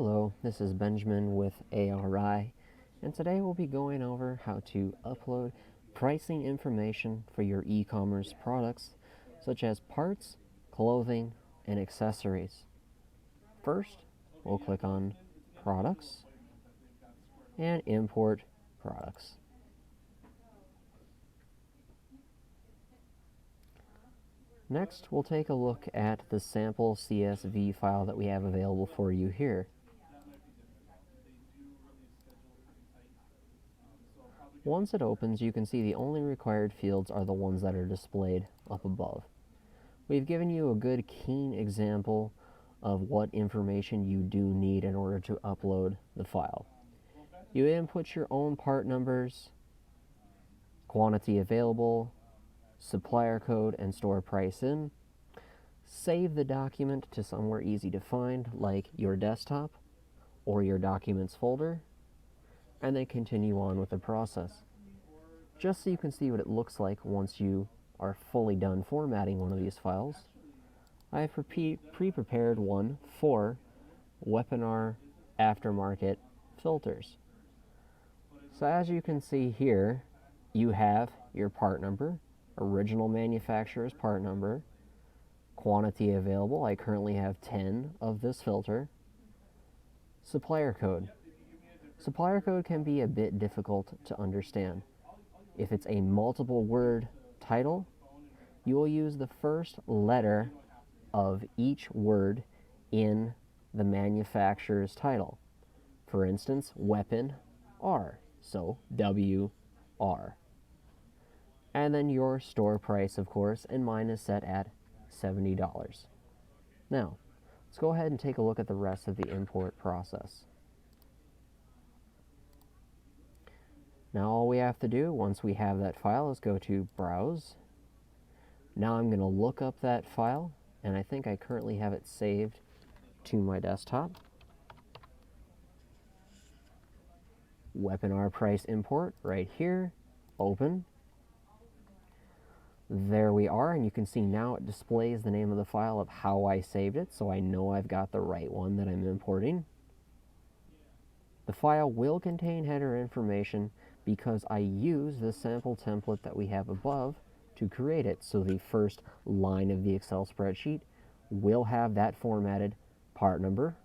Hello, this is Benjamin with ARI, and today we'll be going over how to upload pricing information for your e-commerce products, such as parts, clothing, and accessories. First, we'll click on Products and Import Products. Next, we'll take a look at the sample CSV file that we have available for you here. Once it opens, you can see the only required fields are the ones that are displayed up above. We've given you a good, keen example of what information you do need in order to upload the file. You input your own part numbers, quantity available, supplier code, and store price in. Save the document to somewhere easy to find, like your desktop or your documents folder, and then continue on with the process. Just so you can see what it looks like once you are fully done formatting one of these files, I have pre-prepared one for Webinar aftermarket filters. So as you can see here, you have your part number, original manufacturer's part number, quantity available. I currently have 10 of this filter. Supplier code. Supplier code can be a bit difficult to understand. If it's a multiple word title, you will use the first letter of each word in the manufacturer's title. For instance, weapon R, so WR. And then your store price, of course, and mine is set at $70. Now, let's go ahead and take a look at the rest of the import process. Now all we have to do once we have that file is go to Browse. Now I'm going to look up that file, and I think I currently have it saved to my desktop. Webinar price import right here. Open. There we are, and you can see now it displays the name of the file of how I saved it, so I know I've got the right one that I'm importing. The file will contain header information because I use the sample template that we have above to create it. So the first line of the Excel spreadsheet will have that formatted part number,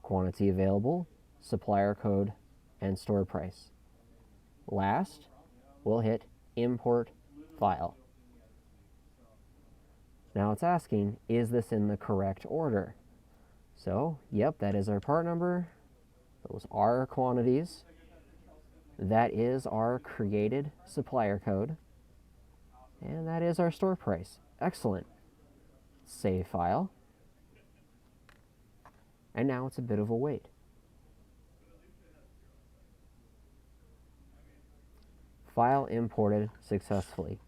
quantity available, supplier code, and store price. Last, we'll hit Import File. Now it's asking, is this in the correct order? So, yep, that is our part number. Those are our quantities. That is our created supplier code. And that is our store price. Excellent. Save file. And now it's a bit of a wait. File imported successfully.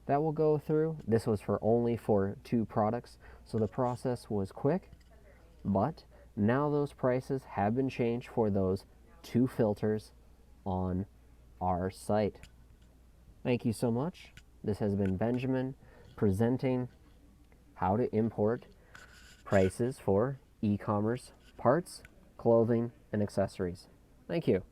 That will go through. This was only for 2 products, so the process was quick, but now those prices have been changed for those 2 filters on our site. Thank you so much. This has been Benjamin presenting how to import prices for e-commerce parts, clothing, and accessories. Thank you.